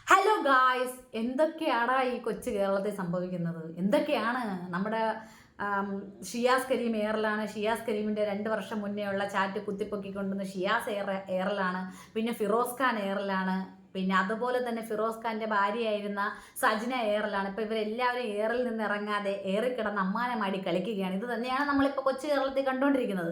Hello guys, എന്തൊക്കെയാണ് ഈ കൊച്ചു കേരളത്തിൽ സംഭവിക്കുന്നത്? എന്തൊക്കെയാണ് നമ്മുടെ ഷിയാസ് കരീം എയറിലാണ്. ഷിയാസ് കരീമിൻ്റെ 2 വർഷം മുന്നേ ഉള്ള ചാറ്റ് കുത്തിപ്പൊക്കിക്കൊണ്ടുവന്ന് ഷിയാസ് എയറിലാണ്. പിന്നെ ഫിറോസ് ഖാൻ എയറിലാണ്. പിന്നെ അതുപോലെ തന്നെ ഫിറോസ് ഖാൻ്റെ ഭാര്യയായിരുന്ന സജ്ന എയറിലാണ്. ഇപ്പോൾ ഇവരെല്ലാവരും എയറിൽ നിന്ന് ഇറങ്ങാതെ എയറിൽ കിടന്ന് അമ്മാനമാടി കളിക്കുകയാണ്. ഇത് തന്നെയാണ് നമ്മളിപ്പോൾ കൊച്ചു കേരളത്തിൽ കണ്ടുകൊണ്ടിരിക്കുന്നത്.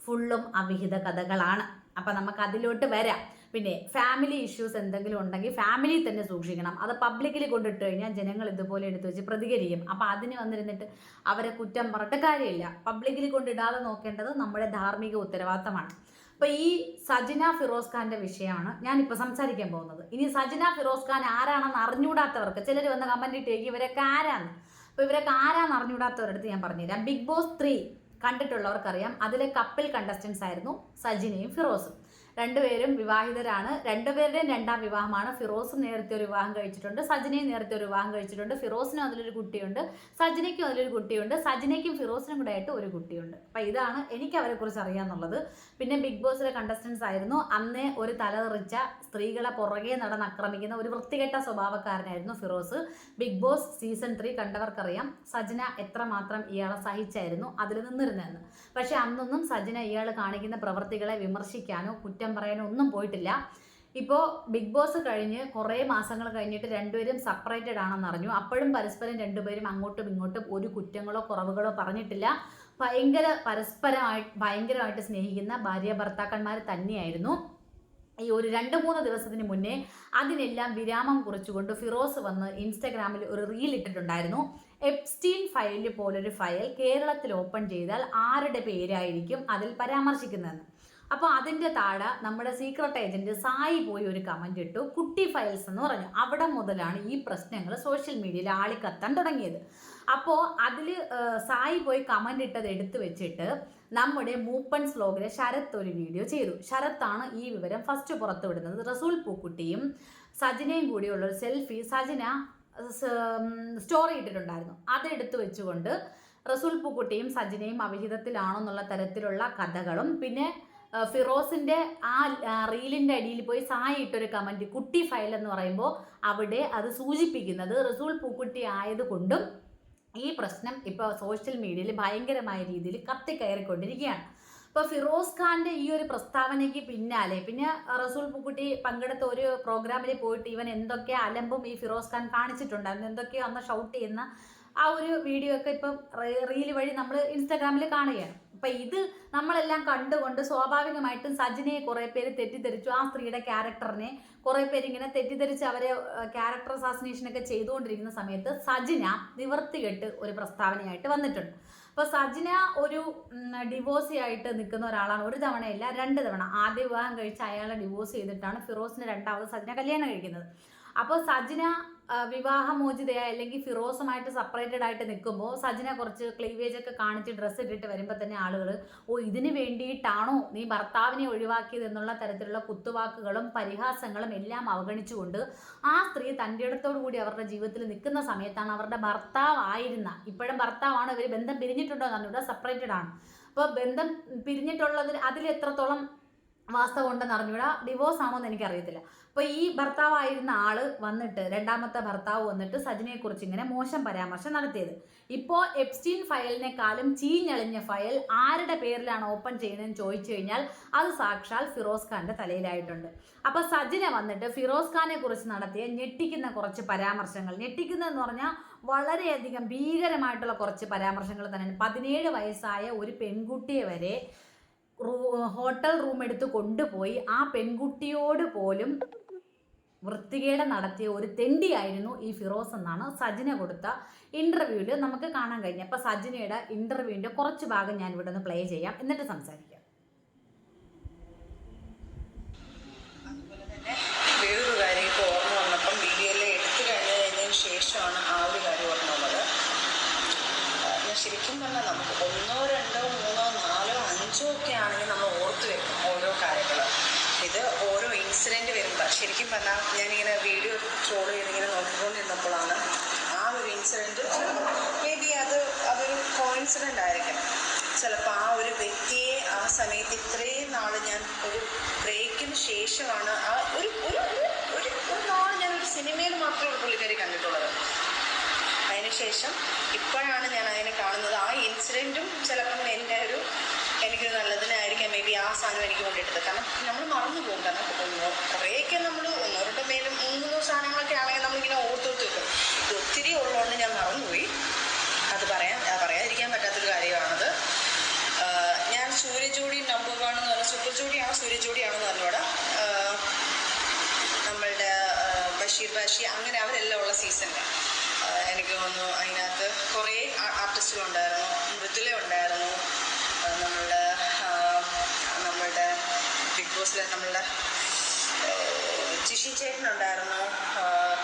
ഫുള്ളും അവിഹിത കഥകളാണ്. അപ്പം നമുക്ക് അതിലോട്ട് വരാം. പിന്നെ ഫാമിലി ഇഷ്യൂസ് എന്തെങ്കിലും ഉണ്ടെങ്കിൽ ഫാമിലി തന്നെ സൂക്ഷിക്കണം. അത് പബ്ലിക്കിൽ കൊണ്ടിട്ട് കഴിഞ്ഞാൽ ജനങ്ങൾ ഇതുപോലെ എടുത്തു വെച്ച് പ്രതികരിക്കും. അപ്പം അതിന് വന്നിരുന്നിട്ട് അവരെ കുറ്റം പറഞ്ഞിട്ട് കാര്യമില്ല. പബ്ലിക്കിൽ കൊണ്ടിടാതെ നോക്കേണ്ടത് നമ്മുടെ ധാർമ്മിക ഉത്തരവാദിത്തമാണ്. അപ്പോൾ ഈ സജ്ന ഫിറോസ് ഖാൻ്റെ വിഷയമാണ് ഞാനിപ്പോൾ സംസാരിക്കാൻ പോകുന്നത്. ഇനി സജ്ന ഫിറോസ് ഖാൻ ആരാണെന്ന് അറിഞ്ഞുകൂടാത്തവർക്ക് ചിലർ വന്ന് കമൻറ്റ് ഇട്ടേക്ക് ഇവരൊക്കെ ആരാന്ന്. അപ്പോൾ ഇവരൊക്കെ ആരാന്ന് അറിഞ്ഞുകൂടാത്തവരടുത്ത് ഞാൻ പറഞ്ഞുതരാം. ബിഗ് ബോസ് 3 കണ്ടിട്ടുള്ളവർക്കറിയാം. അതിലെ കപ്പിൾ കണ്ടസ്റ്റൻസ് ആയിരുന്നു സജിനയും ഫിറോസും. രണ്ടുപേരും വിവാഹിതരാണ്. രണ്ടുപേരുടെയും 2ാം വിവാഹമാണ്. ഫിറോസും നേരത്തെ ഒരു വിവാഹം കഴിച്ചിട്ടുണ്ട്, സജിനയും നേരത്തെ ഒരു വിവാഹം കഴിച്ചിട്ടുണ്ട്. ഫിറോസിനും അതിലൊരു കുട്ടിയുണ്ട്, സജിനയ്ക്കും അതിലൊരു കുട്ടിയുണ്ട്, സജിനയ്ക്കും ഫിറോസിനും കൂടെ ആയിട്ട് ഒരു കുട്ടിയുണ്ട്. അപ്പം ഇതാണ് എനിക്ക് അവരെക്കുറിച്ച് അറിയാമെന്നുള്ളത്. പിന്നെ ബിഗ് ബോസിലെ കണ്ടസ്റ്റൻസ് ആയിരുന്നു. അന്നേ ഒരു തലതെറിച്ച സ്ത്രീകളെ പുറകെ നടന്ന് ആക്രമിക്കുന്ന ഒരു വൃത്തികെട്ട സ്വഭാവക്കാരനായിരുന്നു ഫിറോസ്. ബിഗ് ബോസ് സീസൺ 3 കണ്ടവർക്കറിയാം സജ്ന എത്രമാത്രം ഇയാളെ സഹിച്ചായിരുന്നു അതിൽ നിന്നിരുന്നതെന്ന്. പക്ഷെ അന്നൊന്നും സജ്ന ഇയാൾ കാണിക്കുന്ന പ്രവൃത്തികളെ വിമർശിക്കാനോ കുറ്റം പറയാനോ ഒന്നും പോയിട്ടില്ല. ഇപ്പോൾ ബിഗ് ബോസ് കഴിഞ്ഞ് കുറേ മാസങ്ങൾ കഴിഞ്ഞിട്ട് രണ്ടുപേരും സെപ്പറേറ്റഡ് ആണെന്ന് അറിഞ്ഞു. അപ്പോഴും പരസ്പരം രണ്ടുപേരും അങ്ങോട്ടും ഇങ്ങോട്ടും ഒരു കുറ്റങ്ങളോ കുറവുകളോ പറഞ്ഞിട്ടില്ല. ഭയങ്കരമായിട്ട് സ്നേഹിക്കുന്ന ഭാര്യ ഭർത്താക്കന്മാർ തന്നെയായിരുന്നു. ഈ ഒരു 2-3 ദിവസത്തിന് മുന്നേ അതിനെല്ലാം വിരാമം കുറിച്ചുകൊണ്ട് ഫിറോസ് വന്ന് ഇൻസ്റ്റഗ്രാമിൽ ഒരു റീൽ ഇട്ടിട്ടുണ്ടായിരുന്നു. എപ്സ്റ്റീൻ ഫയൽ പോലൊരു ഫയൽ കേരളത്തിൽ ഓപ്പൺ ചെയ്താൽ ആരുടെ പേരായിരിക്കും അതിൽ പരാമർശിക്കുന്നതെന്ന്. അപ്പോൾ അതിൻ്റെ താഴെ നമ്മുടെ സീക്രട്ട് ഏജൻറ്റ് സായി പോയി ഒരു കമൻ്റ് ഇട്ടു, കുട്ടി ഫയൽസ് എന്ന് പറഞ്ഞു. അവിടെ മുതലാണ് ഈ പ്രശ്നങ്ങൾ സോഷ്യൽ മീഡിയയിൽ ആളിക്കത്താൻ തുടങ്ങിയത്. അപ്പോൾ അതിൽ സായി പോയി കമൻ്റ് ഇട്ടത് എടുത്തു വെച്ചിട്ട് നമ്മുടെ മൂപ്പൻസ് വ്ലോഗിലെ ശരത്ത് ഒരു വീഡിയോ ചെയ്തു. ശരത്താണ് ഈ വിവരം ഫസ്റ്റ് പുറത്തു വിടുന്നത്. റസൂൽ പൂക്കുട്ടിയും സജിനയും കൂടിയുള്ളൊരു സെൽഫി സജിന സ്റ്റോറി ഇട്ടിട്ടുണ്ടായിരുന്നു. അതെടുത്ത് വെച്ചുകൊണ്ട് റസൂൽ പൂക്കുട്ടിയും സജിനയും അവിഹിതത്തിലാണെന്നുള്ള തരത്തിലുള്ള കഥകളും പിന്നെ ഫിറോസിൻ്റെ ആ റീലിൻ്റെ അടിയിൽ പോയി സായി ഇട്ടൊരു കമൻറ്റ് കുട്ടി ഫയൽ എന്ന് പറയുമ്പോൾ അവിടെ അത് സൂചിപ്പിക്കുന്നത് റസൂൽ പൂക്കുട്ടി ആയതുകൊണ്ടും ഈ പ്രശ്നം ഇപ്പോൾ സോഷ്യൽ മീഡിയയിൽ ഭയങ്കരമായ രീതിയിൽ കത്തിക്കയറിക്കൊണ്ടിരിക്കുകയാണ്. ഇപ്പോൾ ഫിറോസ് ഖാൻ്റെ ഈ ഒരു പ്രസ്താവനയ്ക്ക് പിന്നാലെ പിന്നെ റസൂൽ പൂക്കുട്ടി പങ്കെടുത്ത ഒരു പ്രോഗ്രാമിൽ പോയിട്ട് ഇവൻ എന്തൊക്കെ അലമ്പും ഈ ഫിറോസ് ഖാൻ കാണിച്ചിട്ടുണ്ടായിരുന്നു, എന്തൊക്കെയോ അന്ന് ഷൗട്ട് ചെയ്യുന്ന ആ ഒരു വീഡിയോ ഒക്കെ ഇപ്പം റീൽ വഴി നമ്മൾ ഇൻസ്റ്റാഗ്രാമിൽ കാണുകയാണ്. അപ്പം ഇത് നമ്മളെല്ലാം കണ്ടുകൊണ്ട് സ്വാഭാവികമായിട്ടും സജിനയെ കുറേ പേര് തെറ്റിദ്ധരിച്ചു. ആ സ്ത്രീയുടെ ക്യാരക്ടറിനെ കുറേ പേര് ഇങ്ങനെ തെറ്റിദ്ധരിച്ച് അവരെ ക്യാരക്ടർ അസാസിനേഷനൊക്കെ ചെയ്തുകൊണ്ടിരിക്കുന്ന സമയത്ത് സജിന നിവർത്തികെട്ട് ഒരു പ്രസ്താവനയായിട്ട് വന്നിട്ടുണ്ട്. അപ്പോൾ സജിന ഒരു ഡിവോഴ്സി ആയിട്ട് നിൽക്കുന്ന ഒരാളാണ്. ഒരു തവണയല്ല 2 തവണ. ആദ്യ വിവാഹം കഴിച്ച് അയാളെ ഡിവോഴ്സ് ചെയ്തിട്ടാണ് ഫിറോസിന് 2ാമത് സജിന കല്യാണം കഴിക്കുന്നത്. അപ്പോൾ സജിന വിവാഹമോചിതയായി അല്ലെങ്കിൽ ഫിറോസുമായിട്ട് സെപ്പറേറ്റഡ് ആയിട്ട് നിൽക്കുമ്പോൾ സജിന കുറച്ച് ക്ലീവേജ് ഒക്കെ കാണിച്ച് ഡ്രസ്സ് ഇട്ടിട്ട് വരുമ്പോൾ തന്നെ ആളുകൾ ഇതിന് വേണ്ടിയിട്ടാണോ നീ ഭർത്താവിനെ ഒഴിവാക്കിയത് എന്നുള്ള തരത്തിലുള്ള കുത്തുവാക്കുകളും പരിഹാസങ്ങളും എല്ലാം അവഗണിച്ചുകൊണ്ട് ആ സ്ത്രീ തൻ്റെ ഇടത്തോടു കൂടി അവരുടെ ജീവിതത്തിൽ നിൽക്കുന്ന സമയത്താണ് അവരുടെ ഭർത്താവായിരുന്ന, ഇപ്പോഴും ഭർത്താവാണ്, ഇവർ ബന്ധം പിരിഞ്ഞിട്ടുണ്ടോ എന്ന് ഇവിടെ സെപ്പറേറ്റഡ് ആണ്. അപ്പോൾ ബന്ധം പിരിഞ്ഞിട്ടുള്ളതിൽ അതിൽ എത്രത്തോളം വാസ്തവം ഉണ്ടെന്ന് അറിഞ്ഞൂടാ, ഡിവോഴ്സ് ആണോ എന്ന് എനിക്കറിയത്തില്ല. അപ്പോൾ ഈ ഭർത്താവായിരുന്ന ആൾ വന്നിട്ട് 2ാമത്തെ ഭർത്താവ് വന്നിട്ട് സജിനയെക്കുറിച്ച് ഇങ്ങനെ മോശം പരാമർശം നടത്തിയത്. ഇപ്പോൾ എപ്സ്റ്റീൻ ഫയലിനെക്കാളും ചീഞ്ഞളിഞ്ഞ ഫയൽ ആരുടെ പേരിലാണ് ഓപ്പൺ ചെയ്യുന്നതെന്ന് ചോദിച്ചു കഴിഞ്ഞാൽ അത് സാക്ഷാൽ ഫിറോസ് ഖാൻ്റെ തലയിലായിട്ടുണ്ട്. അപ്പോൾ സജിന വന്നിട്ട് ഫിറോസ് ഖാനെ കുറിച്ച് നടത്തിയ ഞെട്ടിക്കുന്ന കുറച്ച് പരാമർശങ്ങൾ, ഞെട്ടിക്കുന്നതെന്ന് പറഞ്ഞാൽ വളരെയധികം ഭീകരമായിട്ടുള്ള കുറച്ച് പരാമർശങ്ങൾ തന്നെയാണ്. 17 വയസ്സായ ഒരു പെൺകുട്ടിയെ വരെ ഹോട്ടൽ റൂം എടുത്ത് കൊണ്ടുപോയി ആ പെൺകുട്ടിയോട് പോലും വൃത്തികേട് നടത്തിയ ഒരു തെണ്ടിയായിരുന്നു ഈ ഫിറോസ് എന്നാണ് സജിന കൊടുത്ത ഇൻ്റർവ്യൂവിൽ നമുക്ക് കാണാൻ കഴിഞ്ഞത്. അപ്പോൾ സജിനയുടെ ഇൻ്റർവ്യൂവിൻ്റെ കുറച്ച് ഭാഗം ഞാൻ ഇവിടെ ഒന്ന് പ്ലേ ചെയ്യാം, എന്നിട്ട് സംസാരിക്കാം. അതുപോലെ തന്നെ വേറൊരു കാര്യം ഇപ്പോൾ ഓർമ്മ വന്നപ്പം വീഡിയോയിൽ എടുത്തു കഴിഞ്ഞതിന് ശേഷമാണ് ആ ഒരു കാര്യം ഓർമ്മ വന്നത്. ശരിക്കും പറഞ്ഞാൽ നമുക്ക് 1, 2, 3, 4, 5 ഒക്കെ ആണെങ്കിൽ നമ്മൾ ഓർത്ത് വെക്കും ഓരോ കാര്യങ്ങൾ. ഇത് ഓരോ ഇൻസിഡൻറ്റ് വരുമ്പോൾ ശരിക്കും പറഞ്ഞാൽ ഞാനിങ്ങനെ വീഡിയോ സ്ക്രോൾ ചെയ്തിങ്ങനെ നോക്കിക്കൊണ്ടിരുന്നപ്പോഴാണ് ആ ഒരു ഇൻസിഡൻറ്റ് മേ ബി അതൊരു കോയിൻസിഡൻ്റ് ആയിരിക്കും. ചിലപ്പോൾ ആ ഒരു വ്യക്തിയെ ആ സമയത്ത് ഇത്രയും നാൾ ഞാൻ ഒരു ബ്രേക്കിന് ശേഷമാണ് ആ ഒരു നാൾ ഞാനൊരു സിനിമയിൽ അതിനുശേഷം ഇപ്പോഴാണ് ഞാൻ അതിനെ കാണുന്നത്. ആ ഇൻസിഡൻറ്റും ചിലപ്പം എനിക്കൊരു നല്ലതിനായിരിക്കാം മേ ബി ആ സാധനം എനിക്ക് കൊണ്ടിട്ടത്. കാരണം നമ്മൾ മറന്നു പോകും. കാരണം കുറേയൊക്കെ നമ്മൾ ഒന്നോ രണ്ടോ മൂന്നോ സാധനങ്ങളൊക്കെ ആണെങ്കിൽ നമ്മളിങ്ങനെ ഓർത്തോർത്ത് വെക്കും. ഇത് ഒത്തിരി ഉള്ളതുകൊണ്ട് ഞാൻ മറന്നുപോയി. പറയാതിരിക്കാൻ പറ്റാത്തൊരു കാര്യമാണത്. ഞാൻ സൂര്യജോഡി നമ്പർ 1 എന്ന് പറഞ്ഞാൽ സൂപ്പർ ജോഡിയാണോ സൂര്യജോഡിയാണെന്ന് പറഞ്ഞോടാ. നമ്മളുടെ ബഷീർ ബാഷി അങ്ങനെ അവരെല്ലാം ഉള്ള സീസണിൽ എനിക്ക് തോന്നുന്നു അതിനകത്ത് കുറേ ആർട്ടിസ്റ്റുകളുണ്ടായിരുന്നു. മൃദുല ഉണ്ടായിരുന്നു, നമ്മളുടെ ബിഗ് ബോസിലെ നമ്മളുടെ ജിഷി ചേട്ടനുണ്ടായിരുന്നു,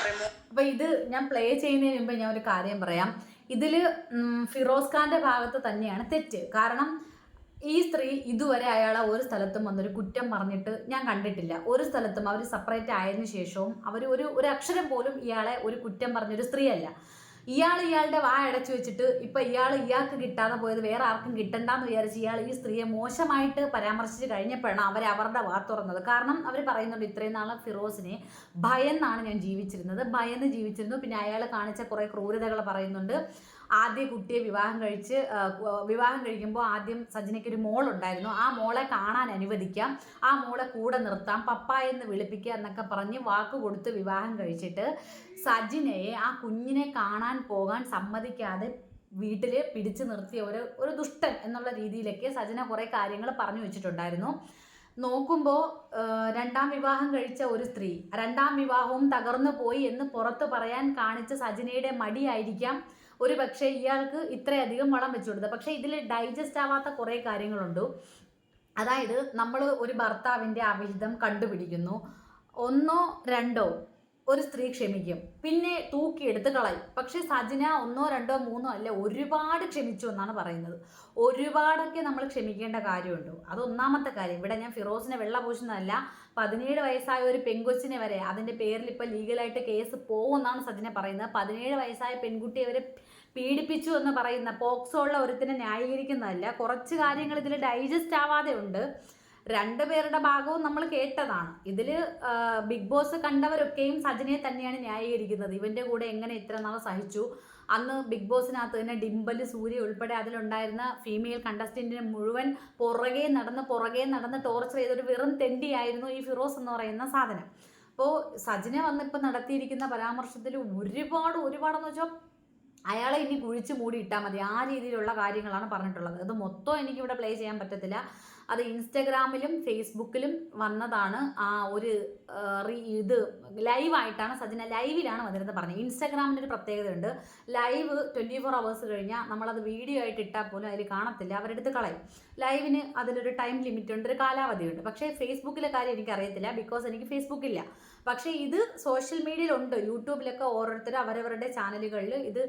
പ്രമോ. അപ്പോൾ ഇത് ഞാൻ പ്ലേ ചെയ്യുന്നതിന് മുമ്പ് ഞാൻ ഒരു കാര്യം പറയാം. ഇതിൽ ഫിറോസ് ഖാൻ്റെ ഭാഗത്ത് തന്നെയാണ് തെറ്റ്. കാരണം ഈ സ്ത്രീ ഇതുവരെ അയാളെ ഒരു സ്ഥലത്തും വന്നൊരു കുറ്റം പറഞ്ഞിട്ട് ഞാൻ കണ്ടിട്ടില്ല. ഒരു സ്ഥലത്തും അവർ സെപ്പറേറ്റ് ആയതിനു ശേഷവും അവർ ഒരു അക്ഷരം പോലും ഇയാളെ ഒരു കുറ്റം പറഞ്ഞൊരു സ്ത്രീയല്ല. ഇയാളുടെ വാ അടച്ചു വെച്ചിട്ട് ഇപ്പം ഇയാൾക്ക് കിട്ടാതെ പോയത് വേറെ ആർക്കും കിട്ടണ്ടെന്ന് വിചാരിച്ച് ഈ സ്ത്രീയെ മോശമായിട്ട് പരാമർശിച്ച് കഴിഞ്ഞപ്പോഴാണ് അവരുടെ വാ തുറന്നത്. കാരണം അവർ പറയുന്നുണ്ട് ഇത്രയും നാളെ ഫിറോസിനെ ഭയന്നാണ് ഞാൻ ഭയന്ന് ജീവിച്ചിരുന്നു. പിന്നെ അയാൾ കാണിച്ച കുറേ ക്രൂരതകൾ പറയുന്നുണ്ട്. ആദ്യം കുട്ടിയെ വിവാഹം കഴിക്കുമ്പോൾ ആദ്യം സജിനയ്ക്കൊരു മോളുണ്ടായിരുന്നു. ആ മോളെ കാണാൻ അനുവദിക്കാം, ആ മോളെ കൂടെ നിർത്താം, പപ്പ എന്ന് വിളിപ്പിക്കുക എന്നൊക്കെ പറഞ്ഞ് വാക്ക് കൊടുത്ത് വിവാഹം കഴിച്ചിട്ട് സജിനയെ ആ കുഞ്ഞിനെ കാണാൻ പോകാൻ സമ്മതിക്കാതെ വീട്ടിൽ പിടിച്ചു നിർത്തിയ ഒരു ദുഷ്ടൻ എന്നുള്ള രീതിയിലൊക്കെ സജിന കുറേ കാര്യങ്ങൾ പറഞ്ഞു വെച്ചിട്ടുണ്ടായിരുന്നു. നോക്കുമ്പോൾ രണ്ടാം വിവാഹം കഴിച്ച ഒരു സ്ത്രീ രണ്ടാം വിവാഹവും തകർന്നു പോയി എന്ന് പുറത്ത് പറയാൻ കാണിച്ച സജിനയുടെ മടിയായിരിക്കാം ഒരു പക്ഷേ ഇയാൾക്ക് ഇത്രയധികം വളം വെച്ചു കൊടുത്തത്. പക്ഷേ ഇതിൽ ഡൈജസ്റ്റ് ആവാത്ത കുറേ കാര്യങ്ങളുണ്ട്. അതായത് നമ്മൾ ഒരു ഭർത്താവിൻ്റെ അവിഹിതം കണ്ടുപിടിക്കുന്നു, 1 2 ഒരു സ്ത്രീ ക്ഷമിക്കും, പിന്നെ തൂക്കിയെടുത്ത് കളയും. പക്ഷേ സജിന 1 2 3 അല്ല, ഒരുപാട് ക്ഷമിച്ചു എന്നാണ് പറയുന്നത്. ഒരുപാടൊക്കെ നമ്മൾ ക്ഷമിക്കേണ്ട കാര്യമുണ്ട്. അത് ഒന്നാമത്തെ കാര്യം. ഇവിടെ ഞാൻ ഫിറോസിനെ വെള്ളപൂശുന്നതല്ല. 17 വയസ്സായ ഒരു പെൺകൊച്ചിനെ വരെ അതിൻ്റെ പേരിൽ ഇപ്പോൾ ലീഗലായിട്ട് കേസ് പോകുമെന്നാണ് സജിന പറയുന്നത്. 17 വയസ്സായ പെൺകുട്ടിയെ വരെ പീഡിപ്പിച്ചു എന്ന് പറയുന്ന പോക്സോ ഉള്ള ഒരുത്തിനെ ന്യായീകരിക്കുന്നതല്ല. കുറച്ച് കാര്യങ്ങൾ ഇതിൽ ഡൈജസ്റ്റ് ആവാതെ ഉണ്ട്. 2 പേരുടെ ഭാഗവും നമ്മൾ കേട്ടതാണ്. ഇതിൽ ബിഗ് ബോസ് കണ്ടവരൊക്കെയും സജിനയെ തന്നെയാണ് ന്യായീകരിക്കുന്നത്. ഇവൻ്റെ കൂടെ എങ്ങനെ ഇത്ര നാൾ സഹിച്ചു. അന്ന് ബിഗ് ബോസിനകത്ത് തന്നെ ഡിംബൽ, സൂര്യ ഉൾപ്പെടെ അതിലുണ്ടായിരുന്ന ഫീമെയിൽ കണ്ടസ്റ്റൻറ്റിനെ മുഴുവൻ പുറകെ നടന്ന് ടോർച്ചർ ചെയ്തൊരു വെറും തെണ്ടിയായിരുന്നു ഈ ഫിറോസ് എന്ന് പറയുന്ന സാധനം. അപ്പോൾ സജിന വന്നിപ്പോൾ നടത്തിയിരിക്കുന്ന പരാമർശത്തിൽ ഒരുപാടെന്ന് വെച്ചാൽ അയാളെ ഇനി കുഴിച്ച് മൂടി ഇട്ടാൽ മതി, ആ രീതിയിലുള്ള കാര്യങ്ങളാണ് പറഞ്ഞിട്ടുള്ളത്. അത് മൊത്തം എനിക്കിവിടെ പ്ലേ ചെയ്യാൻ പറ്റത്തില്ല. അത് ഇൻസ്റ്റഗ്രാമിലും ഫേസ്ബുക്കിലും വന്നതാണ്. ആ ഒരു ഇത് ലൈവായിട്ടാണ് സജിന ലൈവിലാണ് വന്നിരുന്നത് പറഞ്ഞത്. ഇൻസ്റ്റഗ്രാമിൻ്റെ ഒരു പ്രത്യേകതയുണ്ട്, ലൈവ് 24 hours കഴിഞ്ഞാൽ നമ്മളത് വീഡിയോ ആയിട്ട് ഇട്ടാൽ പോലും അതിൽ കാണത്തില്ല, അവരെടുത്ത് കളയും. ലൈവിന് അതിലൊരു ടൈം ലിമിറ്റ് ഉണ്ട്, ഒരു കാലാവധിയുണ്ട്. പക്ഷേ ഫേസ്ബുക്കിലെ കാര്യം എനിക്കറിയത്തില്ല, ബിക്കോസ് എനിക്ക് ഫേസ്ബുക്കില്ല. പക്ഷേ ഇത് സോഷ്യൽ മീഡിയയിലുണ്ട്. യൂട്യൂബിലൊക്കെ ഓരോരുത്തർ അവരവരുടെ ചാനലുകളിൽ ഇത്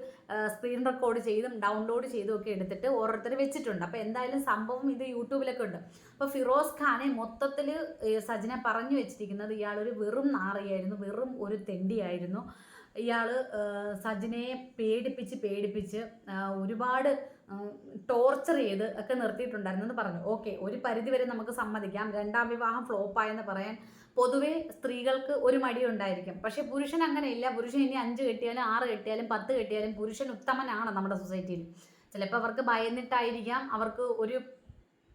സ്ക്രീൻ റെക്കോർഡ് ചെയ്തും ഡൗൺലോഡ് ചെയ്തും ഒക്കെ എടുത്തിട്ട് ഓരോരുത്തർ വെച്ചിട്ടുണ്ട്. അപ്പോൾ എന്തായാലും സംഭവം ഇത് യൂട്യൂബിലൊക്കെ ഉണ്ട്. അപ്പോൾ ഫിറോസ് ഖാനെ മൊത്തത്തിൽ സജിന പറഞ്ഞു വെച്ചിരിക്കുന്നത് ഇയാളൊരു വെറും നാറിയായിരുന്നു, വെറും ഒരു തെണ്ടിയായിരുന്നു. ഇയാൾ സജിനയെ പേടിപ്പിച്ച് ഒരുപാട് ടോർച്ചർ ചെയ്ത് ഒക്കെ നിർത്തിയിട്ടുണ്ടായിരുന്നു എന്ന് പറഞ്ഞു. ഓക്കെ, ഒരു പരിധിവരെ നമുക്ക് സമ്മതിക്കാം. 2ാം വിവാഹം ഫ്ലോപ്പായെന്ന് പറയാൻ പൊതുവെ സ്ത്രീകൾക്ക് ഒരു മടിയുണ്ടായിരിക്കും. പക്ഷേ പുരുഷൻ അങ്ങനെയില്ല. പുരുഷൻ ഇനി 5 കെട്ടിയാലും 6 കെട്ടിയാലും 10 കെട്ടിയാലും പുരുഷൻ ഉത്തമനാണ് നമ്മുടെ സൊസൈറ്റിയിൽ. ചിലപ്പോൾ അവർക്ക് ഭയന്നിട്ടായിരിക്കാം, അവർക്ക് ഒരു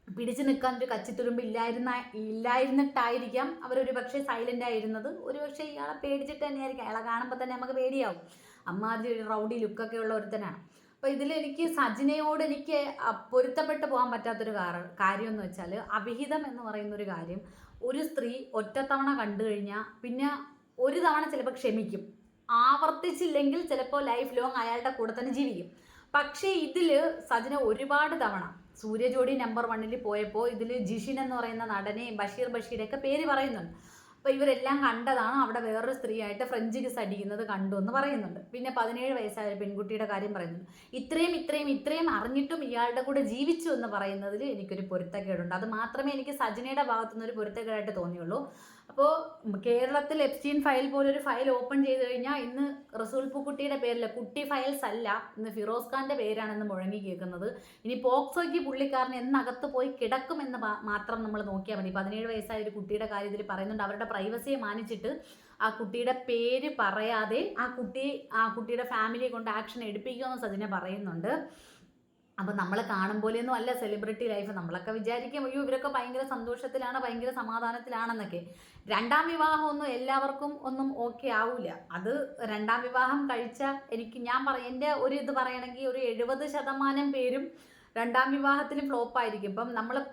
പിടിച്ചു നിൽക്കാൻ ഒരു കച്ചിത്തുരുമ്പ് ഇല്ലായിരുന്നിട്ടായിരിക്കാം അവരൊരു പക്ഷേ സൈലൻ്റ് ആയിരുന്നത്. ഒരു പക്ഷേ ഇയാളെ പേടിച്ചിട്ട് തന്നെയായിരിക്കാം. അയാളെ കാണുമ്പോൾ തന്നെ നമുക്ക് പേടിയാവും. അമ്മാതിരി ഒരു റൗഡി ലുക്കൊക്കെ ഉള്ള ഒരുത്തനാണ്. അപ്പോൾ ഇതിലെനിക്ക് സജിനയോട് എനിക്ക് പൊരുത്തപ്പെട്ട് പോകാൻ പറ്റാത്തൊരു കാര്യം എന്ന് വെച്ചാൽ, അവിഹിതം എന്ന് പറയുന്നൊരു കാര്യം ഒരു സ്ത്രീ ഒറ്റത്തവണ കണ്ടു കഴിഞ്ഞാൽ പിന്നെ ഒരു തവണ ചിലപ്പോൾ ക്ഷമിക്കും, ആവർത്തിച്ചില്ലെങ്കിൽ ചിലപ്പോൾ ലൈഫ് ലോങ് അയാളുടെ കൂടെ തന്നെ ജീവിക്കും. പക്ഷേ ഇതിൽ സജിന ഒരുപാട് തവണ സൂര്യജോഡി നമ്പർ 1 പോയപ്പോൾ ഇതിൽ ജിഷിൻ എന്ന് പറയുന്ന നടനെ ബഷീറൊക്കെ പേര് പറയുന്നുണ്ട്. അപ്പോൾ ഇവരെല്ലാം കണ്ടതാണ്. അവിടെ വേറൊരു സ്ത്രീയായിട്ട് ഫ്രഞ്ച് കിസ് അടിക്കുന്നത് കണ്ടു എന്ന് പറയുന്നുണ്ട്. പിന്നെ 17 വയസ്സായ പെൺകുട്ടിയുടെ കാര്യം പറയുന്നുണ്ട്. ഇത്രയും അറിഞ്ഞിട്ടും ഇയാളുടെ കൂടെ ജീവിച്ചു എന്ന് പറയുന്നതിൽ എനിക്കൊരു പൊരുത്തക്കേടുണ്ട്. അത് മാത്രമേ എനിക്ക് സജിനയുടെ ഭാഗത്തുനിന്ന് ഒരു പൊരുത്തക്കേടായിട്ട് തോന്നിയുള്ളൂ. അപ്പോൾ കേരളത്തിൽ എപ്സ്റ്റീൻ ഫയൽ പോലൊരു ഫയൽ ഓപ്പൺ ചെയ്ത് കഴിഞ്ഞാൽ ഇന്ന് റസൂൽ പൂക്കുട്ടിയുടെ പേരിൽ കുട്ടി ഫയൽസ് അല്ല, ഇന്ന് ഫിറോസ് ഖാൻ്റെ പേരാണെന്ന് മുഴങ്ങി കേൾക്കുന്നത്. ഇനി പോക്സോയ്ക്ക് പുള്ളിക്കാരൻ എന്നകത്ത് പോയി കിടക്കുമെന്ന് മാത്രം നമ്മൾ നോക്കിയാൽ മതി. 17 വയസ്സായ ഒരു കുട്ടിയുടെ കാര്യം ഇതിൽ പറയുന്നുണ്ട്. അവരുടെ പ്രൈവസിയെ മാനിച്ചിട്ട് ആ കുട്ടിയുടെ പേര് പറയാതെ ആ കുട്ടിയുടെ ഫാമിലിയെ കൊണ്ട് ആക്ഷൻ എടുപ്പിക്കുമെന്ന് സജിന പറയുന്നുണ്ട്. അപ്പം നമ്മൾ കാണും പോലെയൊന്നും അല്ല സെലിബ്രിറ്റി ലൈഫ്. നമ്മളൊക്കെ വിചാരിക്കും അയ്യോ ഇവരൊക്കെ ഭയങ്കര സന്തോഷത്തിലാണ്, ഭയങ്കര സമാധാനത്തിലാണെന്നൊക്കെ. രണ്ടാം വിവാഹമൊന്നും എല്ലാവർക്കും ഒന്നും ഓക്കെ ആവില്ല. അത് രണ്ടാം വിവാഹം കഴിച്ച എൻ്റെ ഒരു ഇത് പറയണമെങ്കിൽ ഒരു 70% പേരും രണ്ടാം വിവാഹത്തിലും ഫ്ലോപ്പായിരിക്കും. ഇപ്പം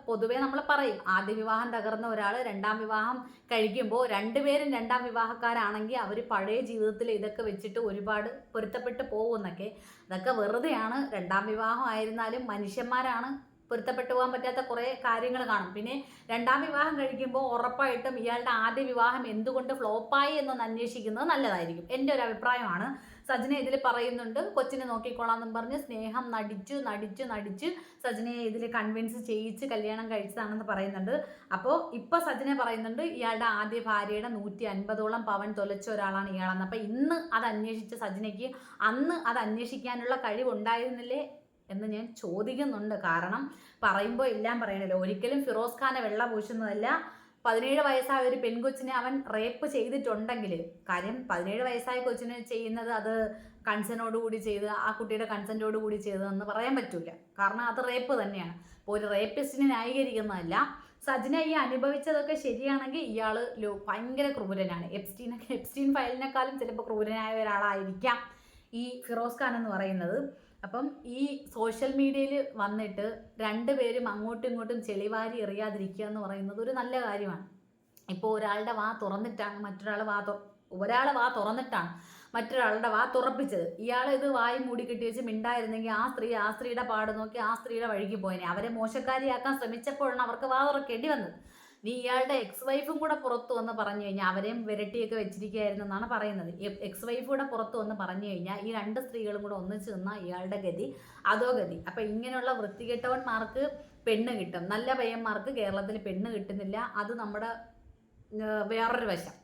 പൊതുവേ നമ്മൾ പറയും ആദ്യ വിവാഹം തകർന്ന ഒരാൾ രണ്ടാം വിവാഹം കഴിക്കുമ്പോൾ രണ്ടുപേരും രണ്ടാം വിവാഹക്കാരാണെങ്കിൽ അവർ പഴയ ജീവിതത്തിൽ ഇതൊക്കെ വെച്ചിട്ട് ഒരുപാട് പൊരുത്തപ്പെട്ട് പോകുമെന്നൊക്കെ. അതൊക്കെ വെറുതെയാണ്. രണ്ടാം വിവാഹം ആയിരുന്നാലും മനുഷ്യന്മാരാണ്, പൊരുത്തപ്പെട്ടു പോകാൻ പറ്റാത്ത കുറേ കാര്യങ്ങൾ കാണും. പിന്നെ രണ്ടാം വിവാഹം കഴിക്കുമ്പോൾ ഉറപ്പായിട്ടും ഇയാളുടെ ആദ്യ വിവാഹം എന്തുകൊണ്ട് ഫ്ലോപ്പായി എന്നൊന്ന് അന്വേഷിക്കുന്നത് നല്ലതായിരിക്കും. എൻ്റെ ഒരു അഭിപ്രായമാണ്. സജിന ഇതിൽ പറയുന്നുണ്ട് കൊച്ചിനെ നോക്കിക്കൊള്ളാമെന്നും പറഞ്ഞ് സ്നേഹം നടിച്ച് സജിനയെ ഇതിൽ കൺവിൻസ് ചെയ്യിച്ച് കല്യാണം കഴിച്ചതാണെന്ന് പറയുന്നുണ്ട്. അപ്പോൾ ഇപ്പോൾ സജിന പറയുന്നുണ്ട് ഇയാളുടെ ആദ്യ ഭാര്യയുടെ 150ഓളം പവൻ തൊലച്ച ഒരാളാണ് ഇയാളെന്ന്. അപ്പോൾ ഇന്ന് അത് അന്വേഷിച്ച സജിനയ്ക്ക് അന്ന് അത് അന്വേഷിക്കാനുള്ള കഴിവുണ്ടായിരുന്നില്ലേ എന്ന് ഞാൻ ചോദിക്കുന്നുണ്ട്. കാരണം പറയുമ്പോൾ എല്ലാം പറയണല്ലോ. ഒരിക്കലും ഫിറോസ് ഖാനെ വെള്ള പൂശുന്നതല്ല. 17 വയസ്സായ ഒരു പെൺകൊച്ചിനെ അവൻ റേപ്പ് ചെയ്തിട്ടുണ്ടെങ്കിൽ, കാര്യം 17 വയസ്സായ കൊച്ചിനെ ചെയ്യുന്നത് അത് കൺസെൻറ്റോടുകൂടി ചെയ്ത് ആ കുട്ടിയുടെ കൺസെൻറ്റോടുകൂടി ചെയ്തതെന്ന് പറയാൻ പറ്റൂല. കാരണം അത് റേപ്പ് തന്നെയാണ്. അപ്പോൾ ഒരു റേപ്പിസ്റ്റിനെ ന്യായീകരിക്കുന്നതല്ല. സജിന ഈ അനുഭവിച്ചതൊക്കെ ശരിയാണെങ്കിൽ ഇയാൾ ഭയങ്കര ക്രൂരനാണ്. എപ്സ്റ്റീൻ ഫയലിനേക്കാളും ചിലപ്പോൾ ക്രൂരനായ ഒരാളായിരിക്കാം ഈ ഫിറോസ് ഖാൻ എന്ന് പറയുന്നത്. അപ്പം ഈ സോഷ്യൽ മീഡിയയിൽ വന്നിട്ട് രണ്ടുപേരും അങ്ങോട്ടും ഇങ്ങോട്ടും ചെളിവാരി എറിയാതിരിക്കുക എന്ന് പറയുന്നത് ഒരു നല്ല കാര്യമാണ്. ഇപ്പോൾ ഒരാളുടെ വാ തുറന്നിട്ടാണ് ഒരാളെ വാ തുറന്നിട്ടാണ് മറ്റൊരാളുടെ വാ തുറപ്പിച്ചത്. ഇയാൾ ഇത് വായി മൂടി കെട്ടി വെച്ച് മിണ്ടായിരുന്നെങ്കിൽ ആ സ്ത്രീയുടെ പാട് നോക്കി ആ സ്ത്രീയുടെ വഴിക്ക് പോയനെ. അവരെ മോശക്കാരിയാക്കാൻ ശ്രമിച്ചപ്പോഴാണ് അവർക്ക് വാ തുറക്കേണ്ടി വന്നത്. ഇയാളുടെ എക്സ് വൈഫും കൂടെ പുറത്തു വന്ന് പറഞ്ഞു കഴിഞ്ഞാൽ അവരെയും വിരട്ടിയൊക്കെ വെച്ചിരിക്കുകയായിരുന്നു എന്നാണ് പറയുന്നത്. എക്സ് വൈഫ് കൂടെ പുറത്തു വന്ന് പറഞ്ഞു കഴിഞ്ഞാൽ ഈ 2 സ്ത്രീകളും കൂടെ ഒന്നിച്ച് നിന്നാൽ ഇയാളുടെ ഗതി അതോ ഗതി. അപ്പം ഇങ്ങനെയുള്ള വൃത്തികെട്ടവന്മാർക്ക് പെണ്ണ് കിട്ടും, നല്ല പയ്യന്മാർക്ക് കേരളത്തിൽ പെണ്ണ് കിട്ടുന്നില്ല. അത് നമ്മുടെ വേറൊരു വശം.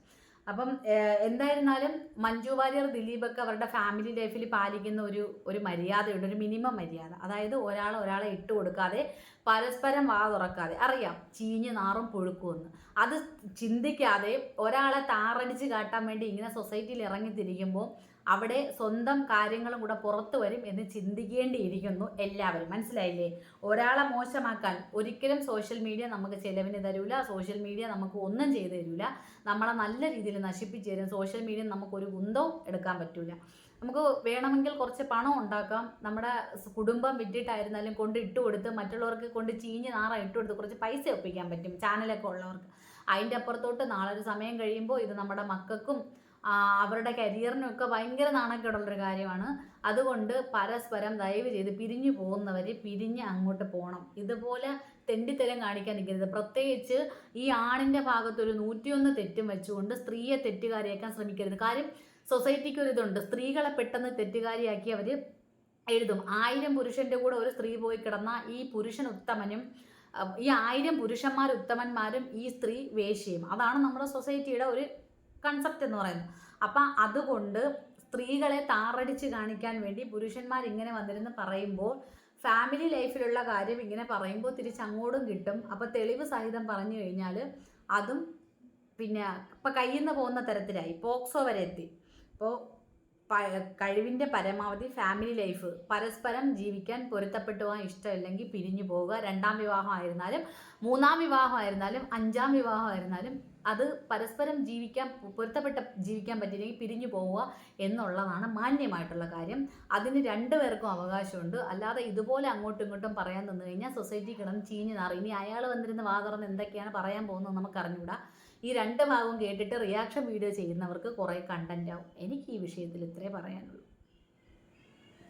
അപ്പം എന്തായിരുന്നാലും മഞ്ജു വാര്യർ ദിലീപൊക്കെ അവരുടെ ഫാമിലി ലൈഫിൽ പാലിക്കുന്ന ഒരു മര്യാദയുണ്ട്, ഒരു മിനിമം മര്യാദ. അതായത് ഒരാളെ ഇട്ട് കൊടുക്കാതെ പരസ്പരം വാ തുറക്കാതെ. അറിയാം ചീഞ്ഞ് നാറും പുഴുക്കുമെന്ന്. അത് ചിന്തിക്കാതെ ഒരാളെ താറടിച്ച് കാട്ടാൻ വേണ്ടി ഇങ്ങനെ സൊസൈറ്റിയിൽ ഇറങ്ങിത്തിരിക്കുമ്പോൾ അവിടെ സ്വന്തം കാര്യങ്ങളും കൂടെ പുറത്തു വരും എന്ന് ചിന്തിക്കേണ്ടിയിരിക്കുന്നു എല്ലാവരും. മനസ്സിലായില്ലേ? ഒരാളെ മോശമാക്കാൻ ഒരിക്കലും സോഷ്യൽ മീഡിയ നമുക്ക് ചിലവിന് തരൂല. സോഷ്യൽ മീഡിയ നമുക്ക് ഒന്നും ചെയ്തു തരൂല. നമ്മളെ നല്ല രീതിയിൽ നശിപ്പിച്ചു തരും. സോഷ്യൽ മീഡിയ നമുക്കൊരു കുന്തവും എടുക്കാൻ പറ്റൂല. നമുക്ക് വേണമെങ്കിൽ കുറച്ച് പണം ഉണ്ടാക്കാം. നമ്മുടെ കുടുംബം വിറ്റിട്ടായിരുന്നാലും കൊണ്ട് ഇട്ട് കൊടുത്ത് മറ്റുള്ളവർക്ക് കൊണ്ട് ചീഞ്ഞ് നാറ ഇട്ട് കൊടുത്ത് കുറച്ച് പൈസ ഒപ്പിക്കാൻ പറ്റും ചാനലൊക്കെ ഉള്ളവർക്ക്. അതിൻ്റെ അപ്പുറത്തോട്ട് നാളെ ഒരു സമയം കഴിയുമ്പോൾ ഇത് നമ്മുടെ മക്കൾക്കും അവരുടെ കരിയറിനൊക്കെ ഭയങ്കര നാണക്കേടുള്ളൊരു കാര്യമാണ്. അതുകൊണ്ട് പരസ്പരം ദയവ് ചെയ്ത് പിരിഞ്ഞു പോകുന്നവർ പിരിഞ്ഞ് അങ്ങോട്ട് പോകണം. ഇതുപോലെ തെണ്ടിത്തരം കാണിക്കാൻ നിൽക്കരുത്. പ്രത്യേകിച്ച് ഈ ആണിൻ്റെ ഭാഗത്തൊരു 101 തെറ്റും വെച്ചുകൊണ്ട് സ്ത്രീയെ തെറ്റുകാരിയാക്കാൻ ശ്രമിക്കരുത്. കാര്യം സൊസൈറ്റിക്ക് ഒരു ഇതുണ്ട്, സ്ത്രീകളെ പെട്ടെന്ന് തെറ്റുകാരിയാക്കി അവർ എഴുതും. 1000 പുരുഷൻ്റെ കൂടെ ഒരു സ്ത്രീ പോയി കിടന്ന ഈ പുരുഷൻ ഉത്തമനും ഈ 1000 പുരുഷന്മാർ ഉത്തമന്മാരും ഈ സ്ത്രീ വേശ്യയും. അതാണ് നമ്മുടെ സൊസൈറ്റിയുടെ ഒരു കൺസെപ്റ്റ് എന്ന് പറയുന്നത്. അപ്പം അതുകൊണ്ട് സ്ത്രീകളെ താറടിച്ച് കാണിക്കാൻ വേണ്ടി പുരുഷന്മാർ ഇങ്ങനെ വന്നിരുന്ന് പറയുമ്പോൾ ഫാമിലി ലൈഫിലുള്ള കാര്യം ഇങ്ങനെ പറയുമ്പോൾ തിരിച്ചങ്ങോട്ടും കിട്ടും. അപ്പോൾ തെളിവ് സഹിതം പറഞ്ഞു കഴിഞ്ഞാൽ അതും പിന്നെ ഇപ്പം കയ്യിൽ നിന്ന് പോകുന്ന തരത്തിലായി, പോക്സോ വരെ എത്തി. അപ്പോൾ കഴിവിൻ്റെ പരമാവധി ഫാമിലി ലൈഫ് പരസ്പരം ജീവിക്കാൻ പൊരുത്തപ്പെട്ടു പോകാൻ ഇഷ്ടമില്ലെങ്കിൽ പിരിഞ്ഞു പോവുക. 2ാം വിവാഹം ആയിരുന്നാലും 3ാം വിവാഹം ആയിരുന്നാലും 5ാം വിവാഹം ആയിരുന്നാലും അത് പരസ്പരം പൊരുത്തപ്പെട്ട് ജീവിക്കാൻ പറ്റില്ലെങ്കിൽ പിരിഞ്ഞു പോവുക എന്നുള്ളതാണ് മാന്യമായിട്ടുള്ള കാര്യം. അതിന് 2 പേർക്കും അവകാശമുണ്ട്. അല്ലാതെ ഇതുപോലെ അങ്ങോട്ടും ഇങ്ങോട്ടും പറയാൻ നിന്ന് കഴിഞ്ഞാൽ സൊസൈറ്റി കിടന്ന് ചീഞ്ഞ് നാറി. ഇനി അയാൾ വന്നിരുന്ന് വാ തുറന്ന് എന്തൊക്കെയാണ് പറയാൻ പോകുന്നത് നമുക്ക് അറിഞ്ഞൂടാ. ഈ 2 ഭാഗവും കേട്ടിട്ട് റിയാക്ഷൻ വീഡിയോ ചെയ്യുന്നവർക്ക് കുറേ കണ്ടന്റ് ആവും. എനിക്ക് ഈ വിഷയത്തിൽ ഇത്രേ പറയാനുള്ളൂ.